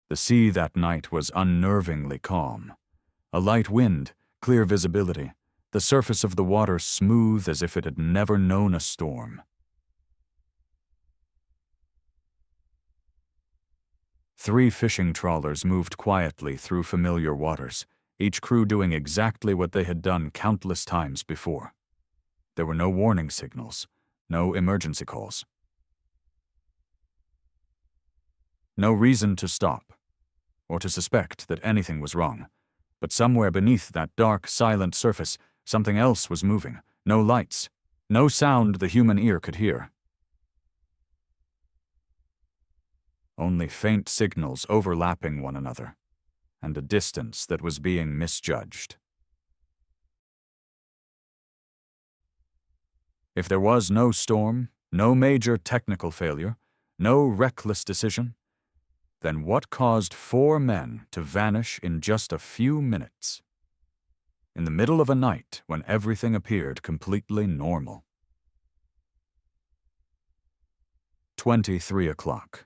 The sea that night was unnervingly calm. A light wind, clear visibility, the surface of the water smooth as if it had never known a storm. Three fishing trawlers moved quietly through familiar waters, each crew doing exactly what they had done countless times before. There were no warning signals, no emergency calls. No reason to stop, or to suspect that anything was wrong. But somewhere beneath that dark, silent surface, something else was moving. No lights, no sound the human ear could hear. Only faint signals overlapping one another, and a distance that was being misjudged. If there was no storm, no major technical failure, no reckless decision, then what caused 4 men to vanish in just a few minutes? In the middle of a night when everything appeared completely normal. 23 o'clock.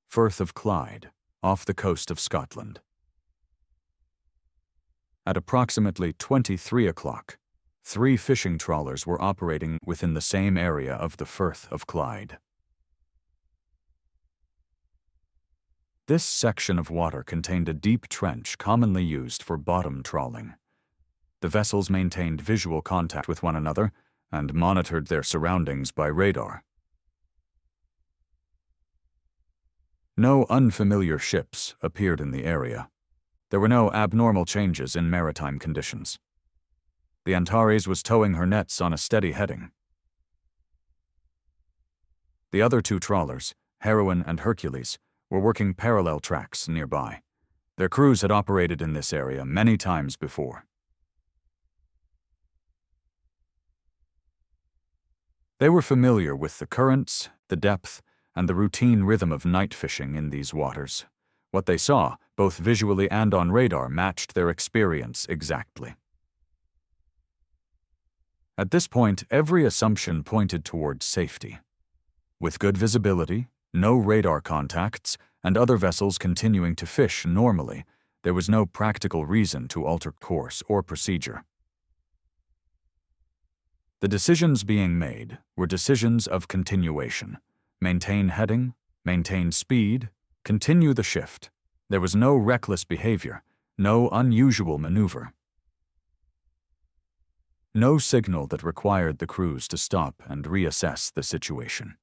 Firth of Clyde, off the coast of Scotland. At approximately 23 o'clock, 3 fishing trawlers were operating within the same area of the Firth of Clyde. This section of water contained a deep trench commonly used for bottom trawling. The vessels maintained visual contact with one another and monitored their surroundings by radar. No unfamiliar ships appeared in the area. There were no abnormal changes in maritime conditions. The Antares was towing her nets on a steady heading. The other 2 trawlers, Heroine and Hercules, were working parallel tracks nearby. Their crews had operated in this area many times before. They were familiar with the currents, the depth, and the routine rhythm of night fishing in these waters. What they saw, both visually and on radar, matched their experience exactly. At this point, every assumption pointed towards safety. With good visibility, no radar contacts, and other vessels continuing to fish normally, there was no practical reason to alter course or procedure. The decisions being made were decisions of continuation. Maintain heading, maintain speed, continue the shift. There was no reckless behavior, no unusual maneuver. No signal that required the crews to stop and reassess the situation.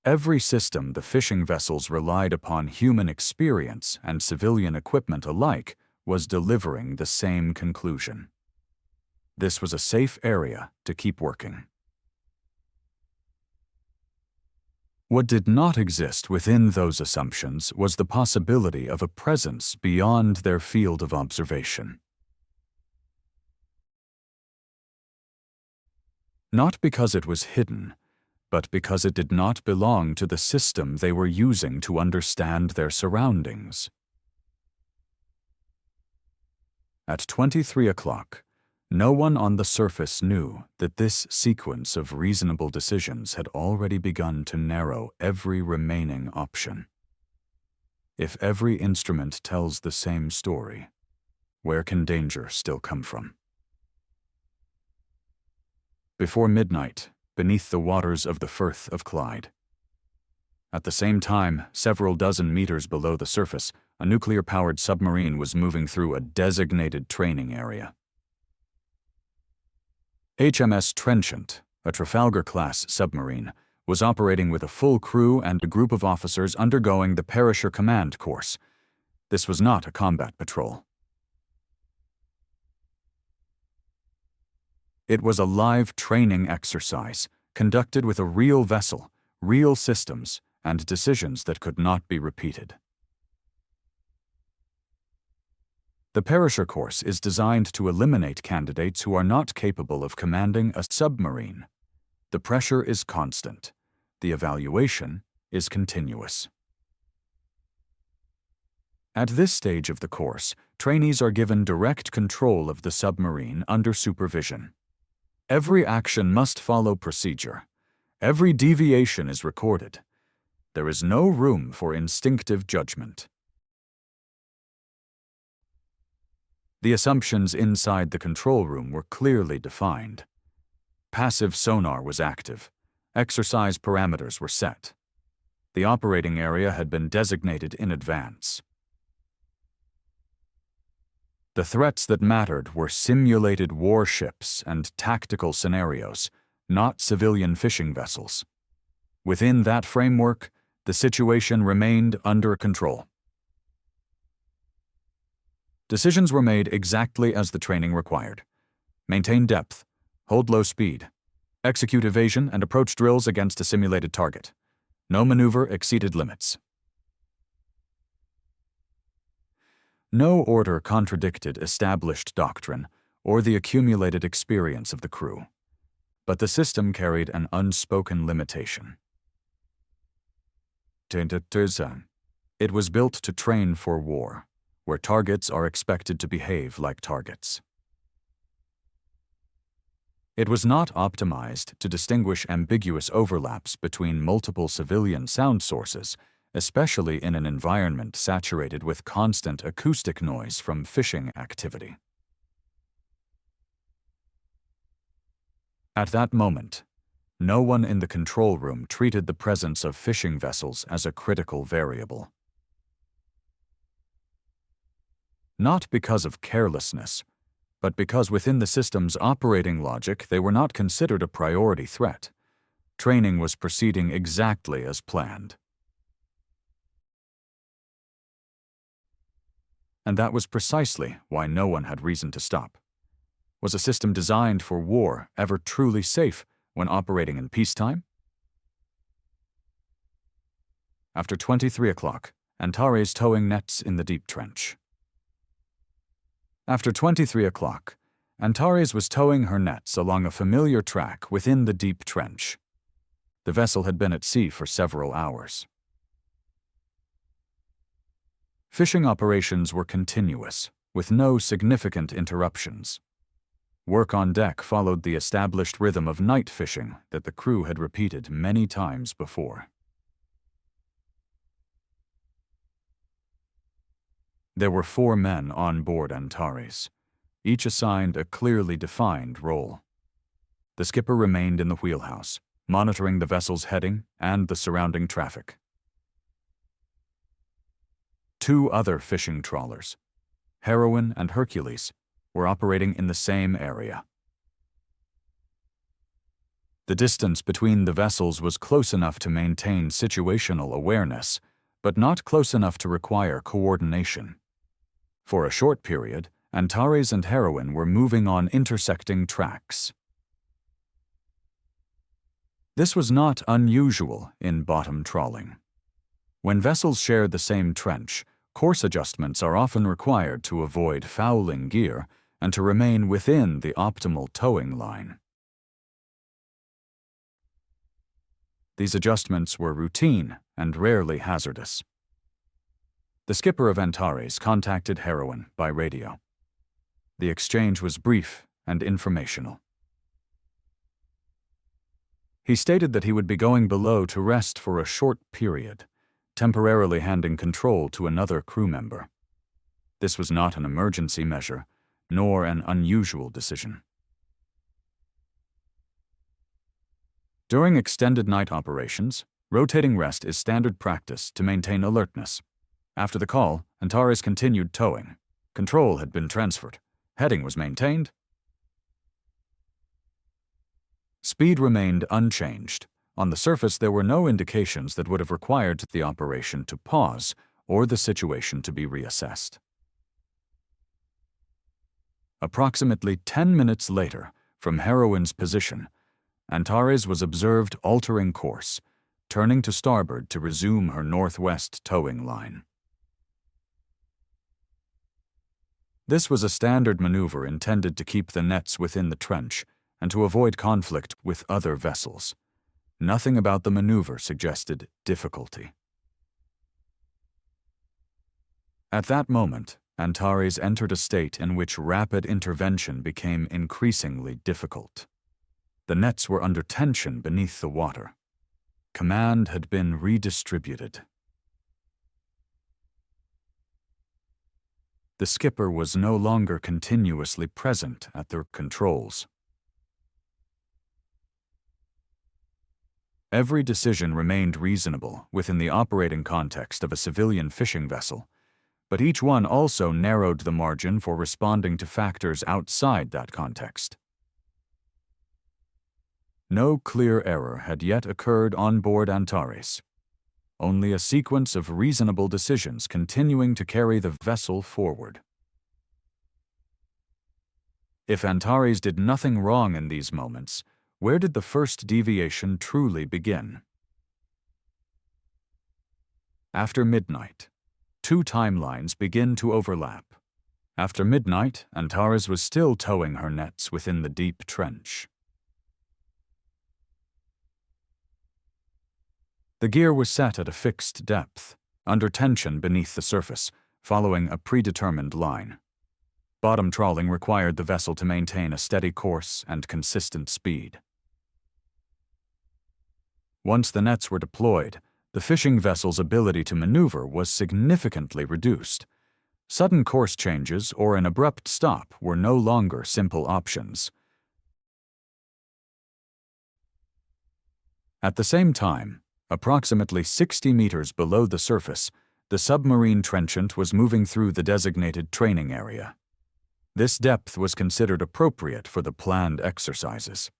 Every system the fishing vessels relied upon human experience and civilian equipment alike was delivering the same conclusion. This was a safe area to keep working. What did not exist within those assumptions was the possibility of a presence beyond their field of observation. Not because it was hidden, but because it did not belong to the system they were using to understand their surroundings. At 23 o'clock, no one on the surface knew that this sequence of reasonable decisions had already begun to narrow every remaining option. If every instrument tells the same story, where can danger still come from? Before midnight, beneath the waters of the Firth of Clyde. At the same time, several dozen meters below the surface, a nuclear-powered submarine was moving through a designated training area. HMS Trenchant, a Trafalgar-class submarine, was operating with a full crew and a group of officers undergoing the Perisher Command course. This was not a combat patrol. It was a live training exercise, conducted with a real vessel, real systems, and decisions that could not be repeated. The Perisher course is designed to eliminate candidates who are not capable of commanding a submarine. The pressure is constant. The evaluation is continuous. At this stage of the course, trainees are given direct control of the submarine under supervision. Every action must follow procedure. Every deviation is recorded. There is no room for instinctive judgment. The assumptions inside the control room were clearly defined. Passive sonar was active. Exercise parameters were set. The operating area had been designated in advance. The threats that mattered were simulated warships and tactical scenarios, not civilian fishing vessels. Within that framework, the situation remained under control. Decisions were made exactly as the training required. Maintain depth, hold low speed, execute evasion and approach drills against a simulated target. No maneuver exceeded limits. No order contradicted established doctrine or the accumulated experience of the crew, but the system carried an unspoken limitation. It was built to train for war, where targets are expected to behave like targets. It was not optimized to distinguish ambiguous overlaps between multiple civilian sound sources, especially in an environment saturated with constant acoustic noise from fishing activity. At that moment, no one in the control room treated the presence of fishing vessels as a critical variable. Not because of carelessness, but because within the system's operating logic they were not considered a priority threat. Training was proceeding exactly as planned. And that was precisely why no one had reason to stop. Was a system designed for war ever truly safe when operating in peacetime? After 23 o'clock, Antares towing nets in the deep trench. After 23 o'clock, Antares was towing her nets along a familiar track within the deep trench. The vessel had been at sea for several hours. Fishing operations were continuous, with no significant interruptions. Work on deck followed the established rhythm of night fishing that the crew had repeated many times before. There were 4 men on board Antares, each assigned a clearly defined role. The skipper remained in the wheelhouse, monitoring the vessel's heading and the surrounding traffic. 2 other fishing trawlers, Heroine and Hercules, were operating in the same area. The distance between the vessels was close enough to maintain situational awareness, but not close enough to require coordination. For a short period, Antares and Heroine were moving on intersecting tracks. This was not unusual in bottom trawling. When vessels share the same trench, course adjustments are often required to avoid fouling gear and to remain within the optimal towing line. These adjustments were routine and rarely hazardous. The skipper of Antares contacted Heroine by radio. The exchange was brief and informational. He stated that he would be going below to rest for a short period, temporarily handing control to another crew member. This was not an emergency measure, nor an unusual decision. During extended night operations, rotating rest is standard practice to maintain alertness. After the call, Antares continued towing. Control had been transferred. Heading was maintained. Speed remained unchanged. On the surface, there were no indications that would have required the operation to pause or the situation to be reassessed. Approximately 10 minutes later, from Heroine's position, Antares was observed altering course, turning to starboard to resume her northwest towing line. This was a standard maneuver intended to keep the nets within the trench and to avoid conflict with other vessels. Nothing about the maneuver suggested difficulty. At that moment, Antares entered a state in which rapid intervention became increasingly difficult. The nets were under tension beneath the water. Command had been redistributed. The skipper was no longer continuously present at the controls. Every decision remained reasonable within the operating context of a civilian fishing vessel, but each one also narrowed the margin for responding to factors outside that context. No clear error had yet occurred on board Antares, only a sequence of reasonable decisions continuing to carry the vessel forward. If Antares did nothing wrong in these moments, where did the first deviation truly begin? After midnight, two timelines begin to overlap. After midnight, Antares was still towing her nets within the deep trench. The gear was set at a fixed depth, under tension beneath the surface, following a predetermined line. Bottom trawling required the vessel to maintain a steady course and consistent speed. Once the nets were deployed, the fishing vessel's ability to maneuver was significantly reduced. Sudden course changes or an abrupt stop were no longer simple options. At the same time, approximately 60 meters below the surface, the submarine trenchant was moving through the designated training area. This depth was considered appropriate for the planned exercises.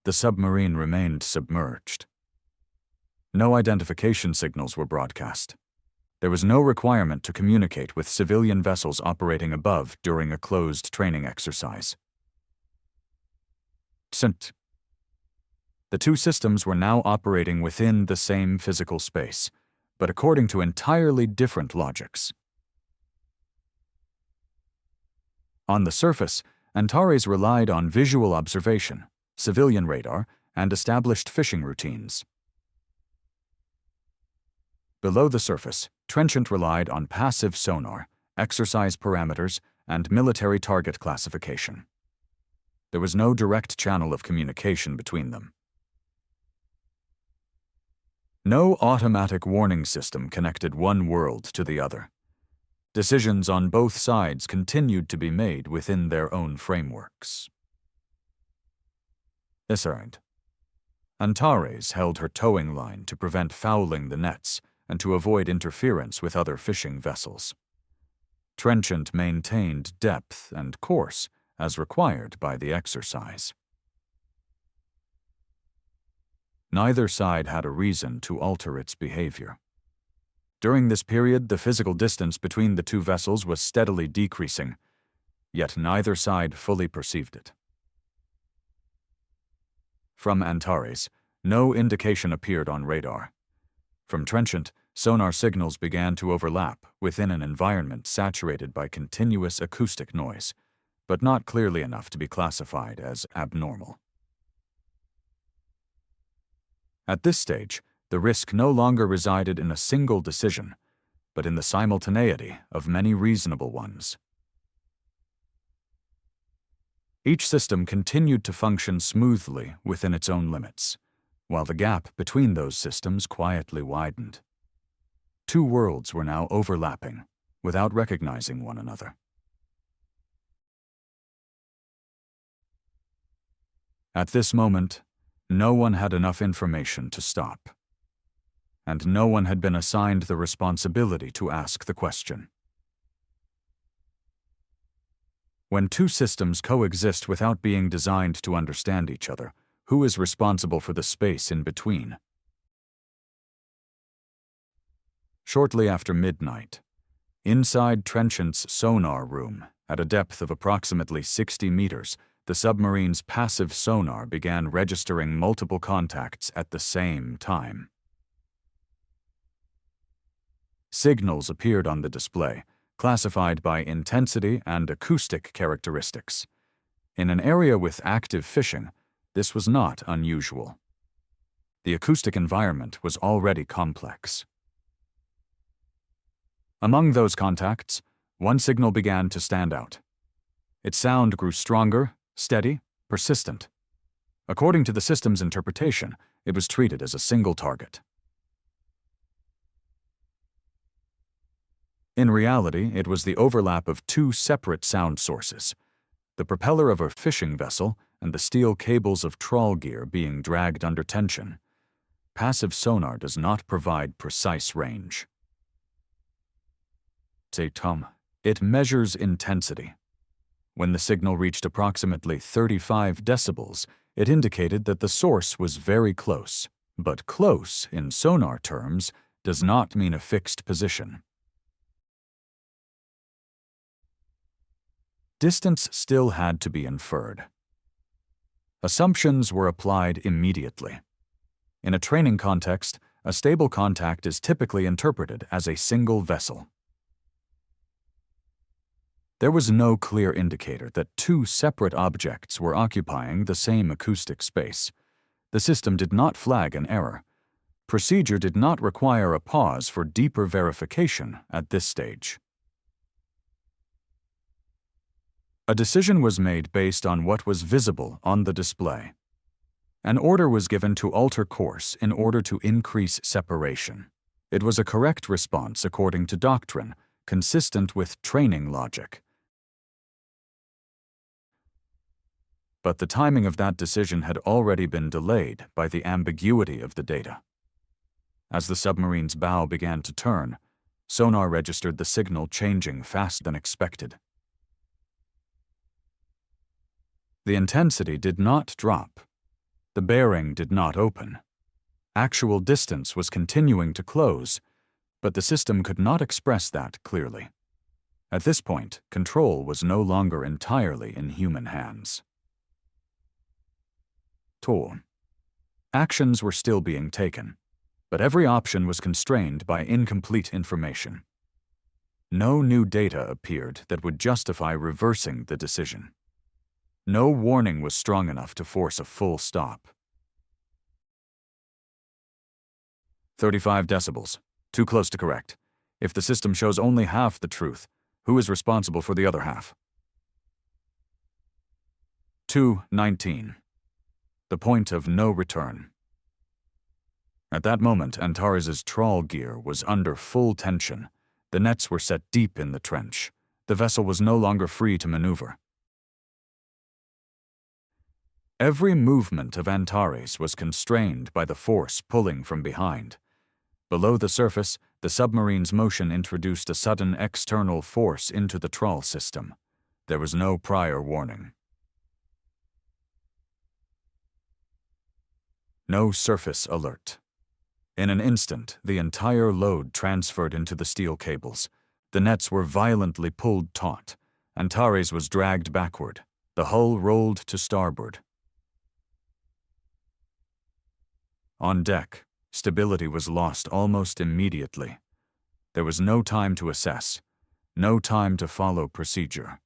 The submarine remained submerged. No identification signals were broadcast. There was no requirement to communicate with civilian vessels operating above during a closed training exercise. The two systems were now operating within the same physical space, but according to entirely different logics. On the surface, Antares relied on visual observation, civilian radar, and established fishing routines. Below the surface, Trenchant relied on passive sonar, exercise parameters, and military target classification. There was no direct channel of communication between them. No automatic warning system connected one world to the other. Decisions on both sides continued to be made within their own frameworks. Antares held her towing line to prevent fouling the nets and to avoid interference with other fishing vessels. Trenchant maintained depth and course as required by the exercise. Neither side had a reason to alter its behavior. During this period, the physical distance between the two vessels was steadily decreasing, yet neither side fully perceived it. From Antares, no indication appeared on radar. From Trenchant, sonar signals began to overlap within an environment saturated by continuous acoustic noise, but not clearly enough to be classified as abnormal. At this stage, the risk no longer resided in a single decision, but in the simultaneity of many reasonable ones. Each system continued to function smoothly within its own limits, while the gap between those systems quietly widened. Two worlds were now overlapping, without recognizing one another. At this moment, no one had enough information to stop, and no one had been assigned the responsibility to ask the question. When two systems coexist without being designed to understand each other, who is responsible for the space in between? Shortly after midnight, inside Trenchant's sonar room, at a depth of approximately 60 meters, the submarine's passive sonar began registering multiple contacts at the same time. Signals appeared on the display, classified by intensity and acoustic characteristics. In an area with active fishing, this was not unusual. The acoustic environment was already complex. Among those contacts, one signal began to stand out. Its sound grew stronger, steady, persistent. According to the system's interpretation, it was treated as a single target. In reality, it was the overlap of two separate sound sources, the propeller of a fishing vessel and the steel cables of trawl gear being dragged under tension. Passive sonar does not provide precise range. It measures intensity. When the signal reached approximately 35 decibels, it indicated that the source was very close. But close, in sonar terms, does not mean a fixed position. Distance still had to be inferred. Assumptions were applied immediately. In a training context, a stable contact is typically interpreted as a single vessel. There was no clear indicator that two separate objects were occupying the same acoustic space. The system did not flag an error. Procedure did not require a pause for deeper verification at this stage. A decision was made based on what was visible on the display. An order was given to alter course in order to increase separation. It was a correct response according to doctrine, consistent with training logic. But the timing of that decision had already been delayed by the ambiguity of the data. As the submarine's bow began to turn, sonar registered the signal changing faster than expected. The intensity did not drop. The bearing did not open. Actual distance was continuing to close, but the system could not express that clearly. At this point, control was no longer entirely in human hands. Actions were still being taken, but every option was constrained by incomplete information. No new data appeared that would justify reversing the decision. No warning was strong enough to force a full stop. 35 decibels. Too close to correct. If the system shows only half the truth, who is responsible for the other half? 2:19. The point of no return. At that moment, Antares' trawl gear was under full tension. The nets were set deep in the trench. The vessel was no longer free to maneuver. Every movement of Antares was constrained by the force pulling from behind. Below the surface, the submarine's motion introduced a sudden external force into the trawl system. There was no prior warning. No surface alert. In an instant, the entire load transferred into the steel cables. The nets were violently pulled taut. Antares was dragged backward. The hull rolled to starboard. On deck, stability was lost almost immediately. There was no time to assess, no time to follow procedure.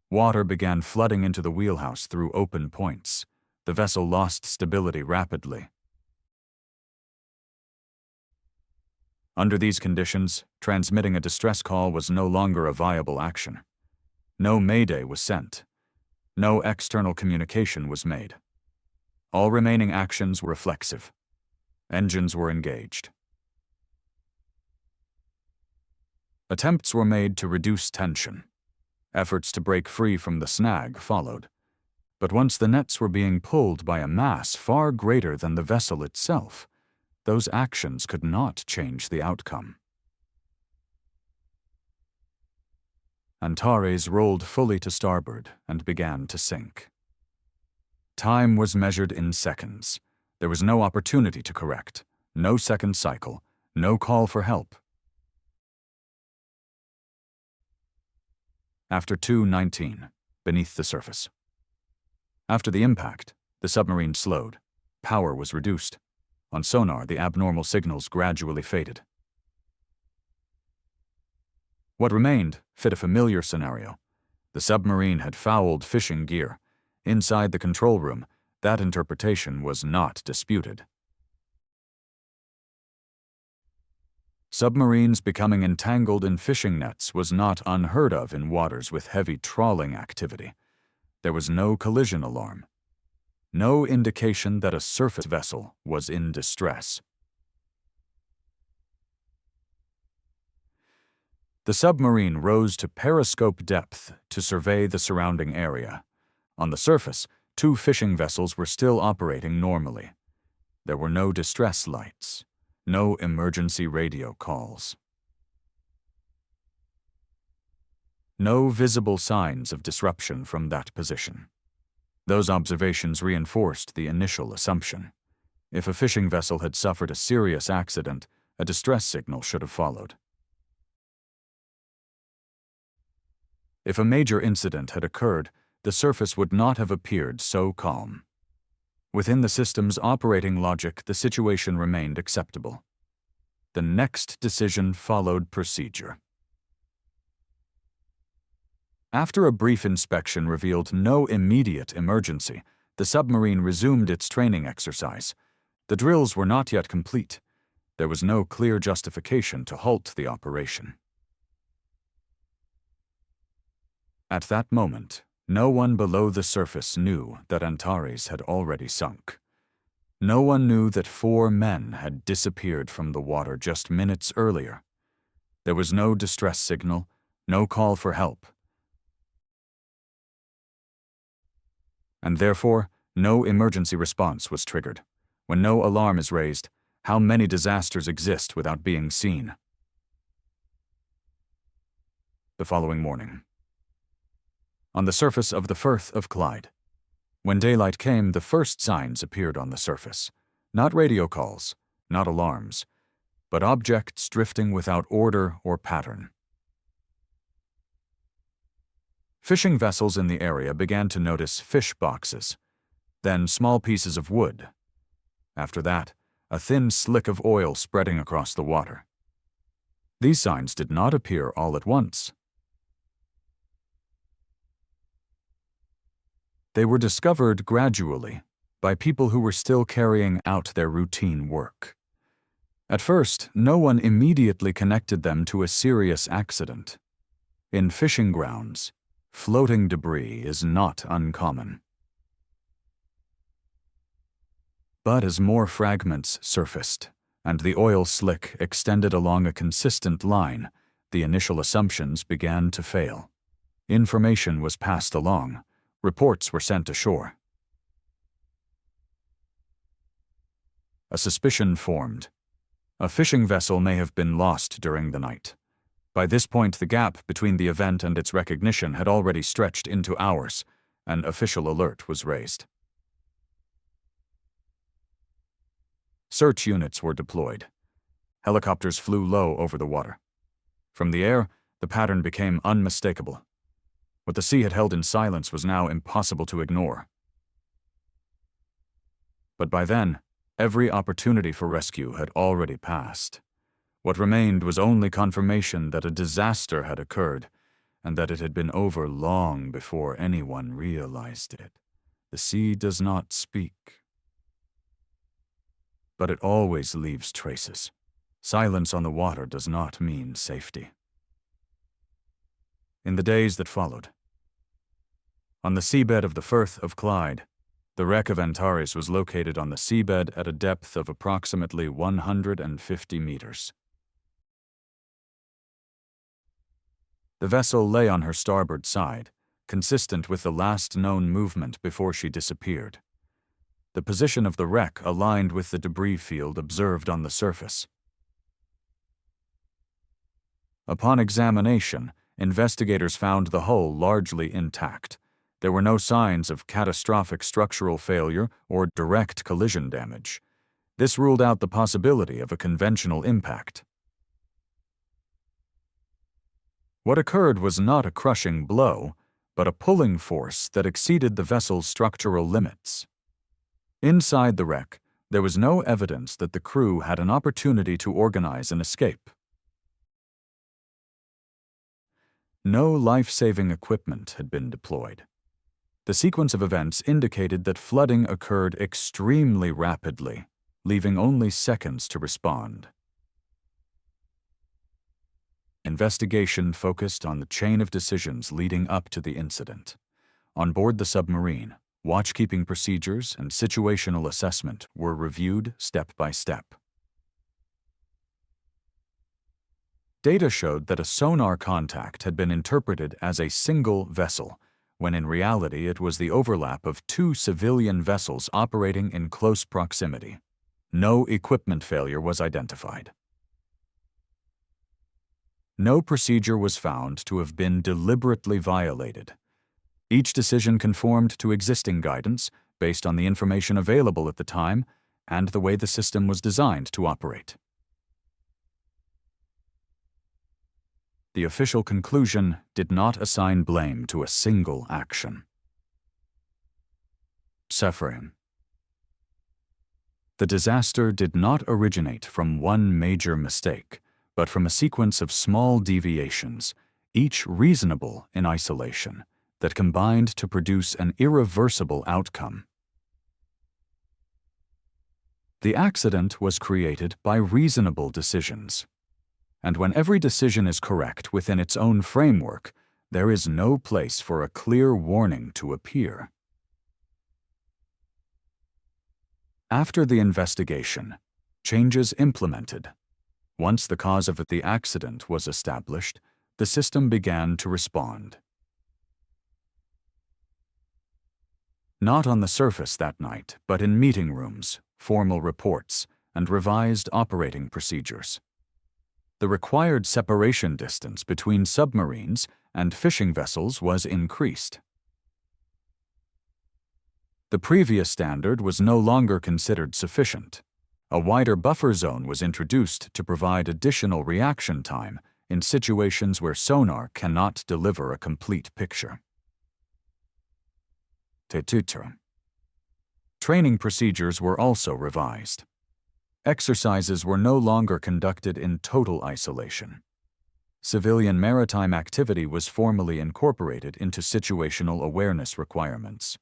Water began flooding into the wheelhouse through open points. The vessel lost stability rapidly. Under these conditions, transmitting a distress call was no longer a viable action. No mayday was sent. No external communication was made. All remaining actions were reflexive. Engines were engaged. Attempts were made to reduce tension. Efforts to break free from the snag followed. But once the nets were being pulled by a mass far greater than the vessel itself, those actions could not change the outcome. Antares rolled fully to starboard and began to sink. Time was measured in seconds. There was no opportunity to correct, no second cycle, no call for help. After 2:19, beneath the surface. After the impact, the submarine slowed. Power was reduced. On sonar, the abnormal signals gradually faded. What remained fit a familiar scenario. The submarine had fouled fishing gear. Inside the control room, that interpretation was not disputed. Submarines becoming entangled in fishing nets was not unheard of in waters with heavy trawling activity. There was no collision alarm. no indication that a surface vessel was in distress. The submarine rose to periscope depth to survey the surrounding area. On the surface, 2 fishing vessels were still operating normally. There were no distress lights, no emergency radio calls. No visible signs of disruption from that position. Those observations reinforced the initial assumption. If a fishing vessel had suffered a serious accident, a distress signal should have followed. If a major incident had occurred, the surface would not have appeared so calm. Within the system's operating logic, the situation remained acceptable. The next decision followed procedure. After a brief inspection revealed no immediate emergency, the submarine resumed its training exercise. The drills were not yet complete. There was no clear justification to halt the operation. At that moment, no one below the surface knew that Antares had already sunk. No one knew that 4 men had disappeared from the water just minutes earlier. There was no distress signal, no call for help. And therefore, no emergency response was triggered. When no alarm is raised, how many disasters exist without being seen? The following morning. On the surface of the Firth of Clyde. When daylight came, the first signs appeared on the surface. Not radio calls, not alarms, but objects drifting without order or pattern. Fishing vessels in the area began to notice fish boxes, then small pieces of wood. After that, a thin slick of oil spreading across the water. These signs did not appear all at once. They were discovered gradually by people who were still carrying out their routine work. At first, no one immediately connected them to a serious accident. In fishing grounds, floating debris is not uncommon. But as more fragments surfaced, and the oil slick extended along a consistent line, the initial assumptions began to fail. Information was passed along. Reports were sent ashore. A suspicion formed. A fishing vessel may have been lost during the night. By this point, the gap between the event and its recognition had already stretched into hours. An official alert was raised. Search units were deployed. Helicopters flew low over the water. From the air, the pattern became unmistakable. What the sea had held in silence was now impossible to ignore. But by then, every opportunity for rescue had already passed. What remained was only confirmation that a disaster had occurred, and that it had been over long before anyone realized it. The sea does not speak, but it always leaves traces. Silence on the water does not mean safety. In the days that followed, on the seabed of the Firth of Clyde, the wreck of Antares was located on the seabed at a depth of approximately 150 meters. The vessel lay on her starboard side, consistent with the last known movement before she disappeared. The position of the wreck aligned with the debris field observed on the surface. Upon examination, investigators found the hull largely intact. There were no signs of catastrophic structural failure or direct collision damage. This ruled out the possibility of a conventional impact. What occurred was not a crushing blow, but a pulling force that exceeded the vessel's structural limits. Inside the wreck, there was no evidence that the crew had an opportunity to organize an escape. No life-saving equipment had been deployed. The sequence of events indicated that flooding occurred extremely rapidly, leaving only seconds to respond. Investigation focused on the chain of decisions leading up to the incident. On board the submarine, Watchkeeping procedures and situational assessment were reviewed step by step. Data showed that a sonar contact had been interpreted as a single vessel, when in reality it was the overlap of two civilian vessels operating in close proximity. No equipment failure was identified. No procedure was found to have been deliberately violated. Each decision conformed to existing guidance based on the information available at the time and the way the system was designed to operate. The official conclusion did not assign blame to a single action. Suffering. The disaster did not originate from one major mistake, but from a sequence of small deviations, each reasonable in isolation, that combined to produce an irreversible outcome. The accident was created by reasonable decisions. And when every decision is correct within its own framework, there is no place for a clear warning to appear. After the investigation, changes implemented. Once the cause of the accident was established, the system began to respond. Not on the surface that night, but in meeting rooms, formal reports, and revised operating procedures. The required separation distance between submarines and fishing vessels was increased. The previous standard was no longer considered sufficient. A wider buffer zone was introduced to provide additional reaction time in situations where sonar cannot deliver a complete picture. Training procedures were also revised. Exercises were no longer conducted in total isolation. Civilian maritime activity was formally incorporated into situational awareness requirements.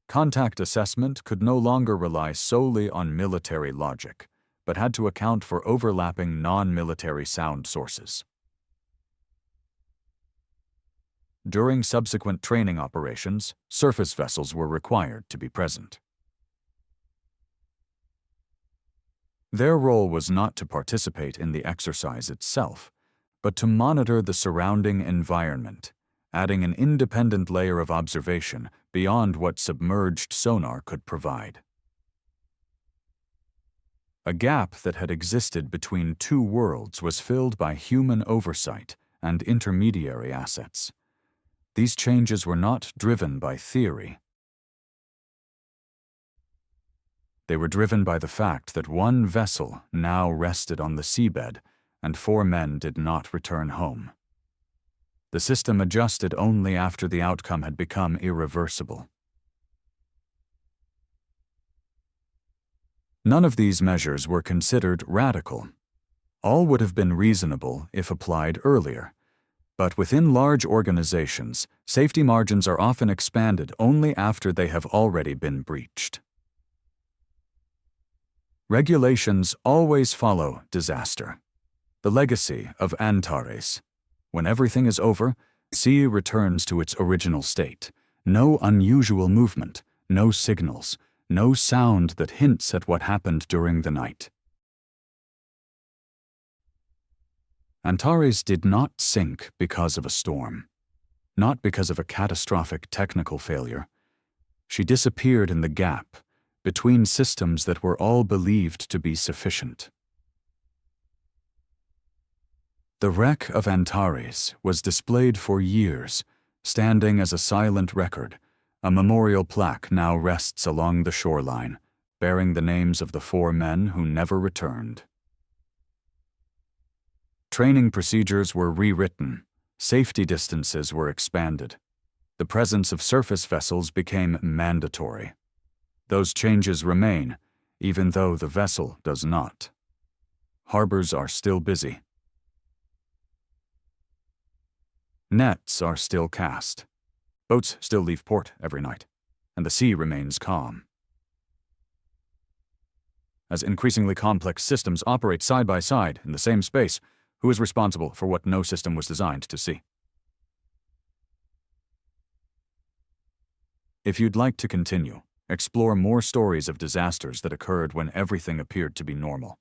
Contact assessment could no longer rely solely on military logic, but had to account for overlapping non-military sound sources. During subsequent training operations, surface vessels were required to be present. Their role was not to participate in the exercise itself, but to monitor the surrounding environment, adding an independent layer of observation beyond what submerged sonar could provide. A gap that had existed between two worlds was filled by human oversight and intermediary assets. These changes were not driven by theory. They were driven by the fact that one vessel now rested on the seabed and 4 men did not return home. The system adjusted only after the outcome had become irreversible. None of these measures were considered radical. All would have been reasonable if applied earlier. But within large organizations, safety margins are often expanded only after they have already been breached. Regulations always follow disaster. The legacy of Antares. When everything is over, the sea returns to its original state. No unusual movement, no signals, no sound that hints at what happened during the night. Antares did not sink because of a storm, not because of a catastrophic technical failure. She disappeared in the gap between systems that were all believed to be sufficient. The wreck of Antares was displayed for years, standing as a silent record. A memorial plaque now rests along the shoreline, bearing the names of the 4 men who never returned. Training procedures were rewritten, safety distances were expanded. The presence of surface vessels became mandatory. Those changes remain, even though the vessel does not. Harbors are still busy. Nets are still cast. Boats still leave port every night, and the sea remains calm. As increasingly complex systems operate side by side in the same space, who is responsible for what no system was designed to see? If you'd like to continue, explore more stories of disasters that occurred when everything appeared to be normal.